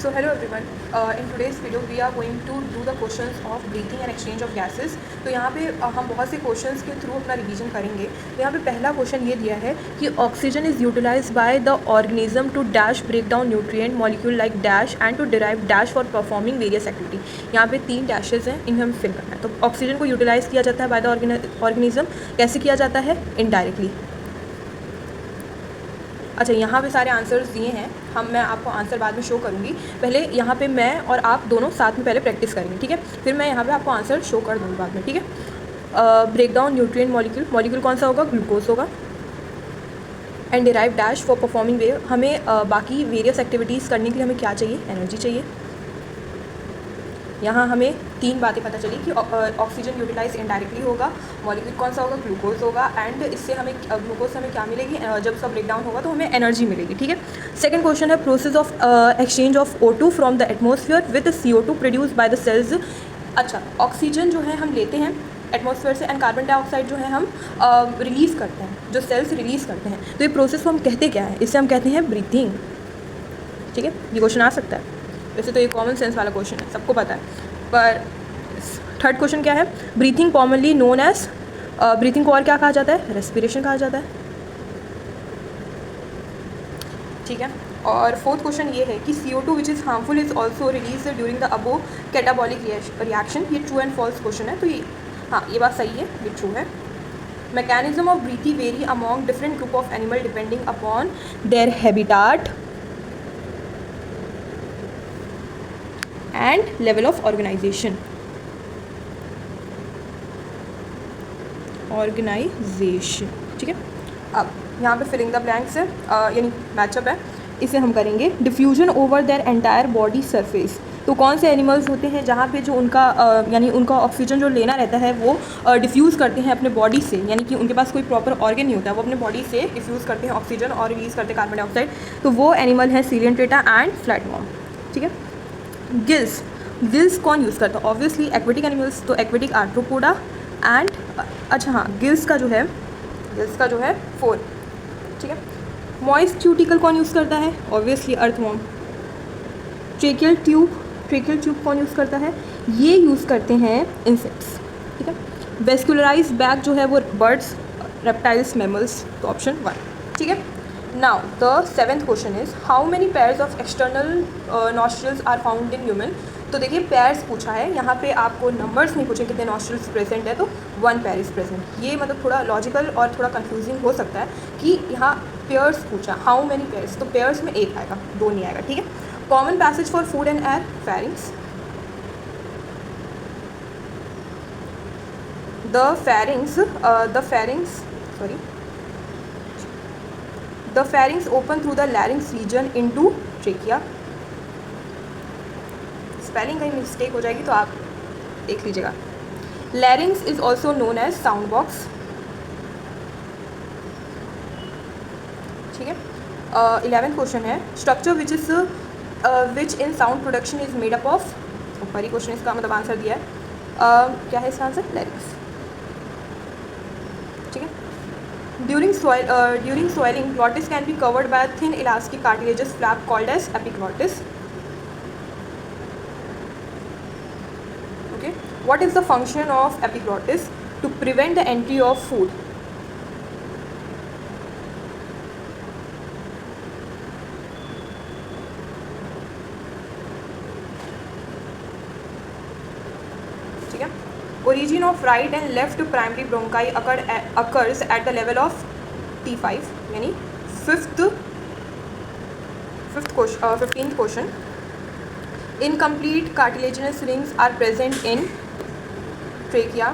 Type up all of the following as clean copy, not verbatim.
So hello everyone. In today's video we are going to do the questions of breathing and exchange of gases. तो यहाँ पे हम बहुत से questions के थ्रू अपना रिवीजन करेंगे. तो यहाँ पे पहला क्वेश्चन ये दिया है कि oxygen is utilized by the organism to dash break down nutrient molecule like dash and to derive dash for performing various activity. यहाँ पे 3 डैशेज हैं, इन्हें हम फिल करना है. तो ऑक्सीजन को यूटिलाइज़ किया जाता है बाय द ऑर्गेनिज्म. कैसे किया जाता है? इनडायरेक्टली. अच्छा, यहाँ पे सारे आंसर्स दिए हैं. मैं आपको आंसर बाद में शो करूँगी. पहले यहाँ पे मैं और आप दोनों साथ में पहले प्रैक्टिस करेंगे, ठीक है? फिर मैं यहाँ पे आपको आंसर शो कर दूँगी बाद में, ठीक है? ब्रेक डाउन न्यूट्रिएंट मॉलिक्यूल कौन सा होगा? ग्लूकोज होगा. And derive dash for performing wave. हमें बाकी वेरियस एक्टिविटीज़ करने के लिए हमें क्या चाहिए? एनर्जी चाहिए. यहाँ हमें 3 बातें पता चली कि ऑक्सीजन यूटिलाइज इनडायरेक्टली होगा, मॉलिक्यूल कौन सा होगा? ग्लूकोज होगा. एंड इससे हमें ग्लूकोज से हमें क्या मिलेगी? जब उसका ब्रेक डाउन होगा तो हमें एनर्जी मिलेगी, ठीक है? सेकंड क्वेश्चन है process of exchange of O2 from the atmosphere with CO2 produce by the cells. अच्छा, ऑक्सीजन जो है हम लेते हैं एटमॉस्फेयर से एंड कार्बन डाइऑक्साइड जो है हम रिलीज़ करते हैं, जो सेल्स रिलीज़ करते हैं. तो ये प्रोसेस को हम कहते क्या है? इसे हम कहते हैं ब्रीथिंग, ठीक है? ये क्वेश्चन आ सकता है. वैसे तो ये कॉमन सेंस वाला क्वेश्चन है, सबको पता है. पर थर्ड क्वेश्चन क्या है? Breathing commonly known as. Breathing को और क्या कहा जाता है? रेस्पिरेशन कहा जाता है, ठीक है? और फोर्थ क्वेश्चन ये है कि CO2 which is harmful is also release during the above catabolic reaction. ये ट्रू एंड फॉल्स क्वेश्चन है. तो ये हाँ, ये बात सही है, ये ट्रू है. Mechanism of breathing vary among different group of animal depending upon their habitat and level of organization. ठीक है? अब यहाँ पे फिलिंग द ब्लैंक्स है, यानी मैचअप है. इसे हम करेंगे. Diffusion over their entire body surface. तो कौन से एनिमल्स होते हैं जहाँ पे जो उनका यानी उनका ऑक्सीजन जो लेना रहता है वो डिफ्यूज़ करते हैं अपने बॉडी से, यानी कि उनके पास कोई प्रॉपर ऑर्गन नहीं होता है, वो अपने बॉडी से डिफ्यूज़ करते हैं ऑक्सीजन और रिलीज़ करते हैं कार्बन डाइऑक्साइड. तो वो एनिमल है सीलियंट्रेटा एंड फ्लैटवर्म, ठीक है? गिल्स कौन यूज़ करता है? Obviously aquatic animals. तो एक्वेटिक आर्थ्रोपोडा एंड अच्छा हाँ, गिल्स का जो है 4, ठीक है? मॉइस्ट क्यूटिकल कौन यूज़ करता है? Obviously earthworm. ट्रेकियल ट्यूब कौन यूज़ करता है? ये यूज़ करते हैं इंसेक्ट्स, ठीक है? वेस्कुलराइज बैक जो है वो बर्ड्स, रेप्टाइल्स, मैमल्स. तो ऑप्शन 1, ठीक है? Now the 7th question is how many pairs of external nostrils are found in human. तो देखिए, पेयर्स पूछा है, यहाँ पे आपको नंबर्स नहीं पूछे कितने नॉस्ट्रल्स प्रेजेंट है. तो 1 पेयर इज़ प्रेजेंट. ये मतलब थोड़ा लॉजिकल और थोड़ा कंफ्यूजिंग हो सकता है कि यहाँ पेयर्स पूछा, हाउ मेनी पेयर्स. तो पेयर्स में 1 आएगा, 2 नहीं आएगा, ठीक है? Common passage for food and air. Pharynx. The pharynx open through the larynx region into trachea. Spelling कहीं मिस्टेक हो जाएगी तो आप देख लीजिएगा. larynx is also known as sound box, ठीक है? 11th क्वेश्चन है structure which in sound production is made up of. ऊपर ही क्वेश्चन इसका मतलब आंसर दिया है. क्या है इसका आंसर? larynx, ठीक है? During swelling, glottis can be covered by a thin elastic cartilaginous flap called as epiglottis. Okay, what is the function of epiglottis? To prevent the entry of food. ठीक है? Origin of right and left primary bronchi occurs at the level of T5, यानी 15th question. Incomplete cartilaginous rings are present in trachea,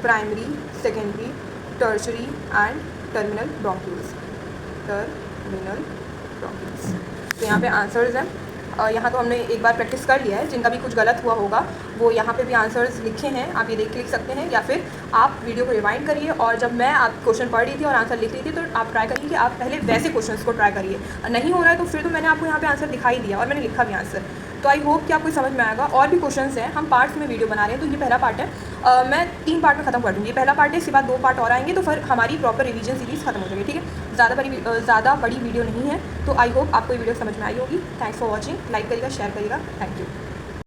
primary, secondary, tertiary and terminal bronchioles. तो यहाँ पे answers हैं. यहाँ तो हमने एक बार प्रैक्टिस कर लिया है. जिनका भी कुछ गलत हुआ होगा वो यहाँ पे भी आंसर्स लिखे हैं, आप ये लिख सकते हैं, या फिर आप वीडियो को रिवाइंड करिए और जब मैं आप क्वेश्चन पढ़ रही थी और आंसर लिख रही थी तो आप ट्राई करिए कि आप पहले वैसे क्वेश्चंस को ट्राई करिए. नहीं हो रहा है तो फिर तो मैंने आपको यहाँ पे आंसर दिखाई दिया और मैंने लिखा भी आंसर. तो आई होप कि आपको समझ में आएगा। और भी क्वेश्चंस हैं, हम पार्ट्स में वीडियो बना रहे हैं, तो ये पहला पार्ट है। मैं 3 पार्ट में ख़त्म कर दूँगी। ये पहला पार्ट है, इसके बाद 2 पार्ट और आएंगे, तो फिर हमारी प्रॉपर रिवीजन सीरीज़ खत्म हो जाएगी, ठीक है। ज़्यादा बड़ी वीडियो नहीं है, तो आई होप आपको ये वीडियो समझ में आई होगी। Thanks for watching. लाइक करिएगा, शेयर करिएगा। Thank you.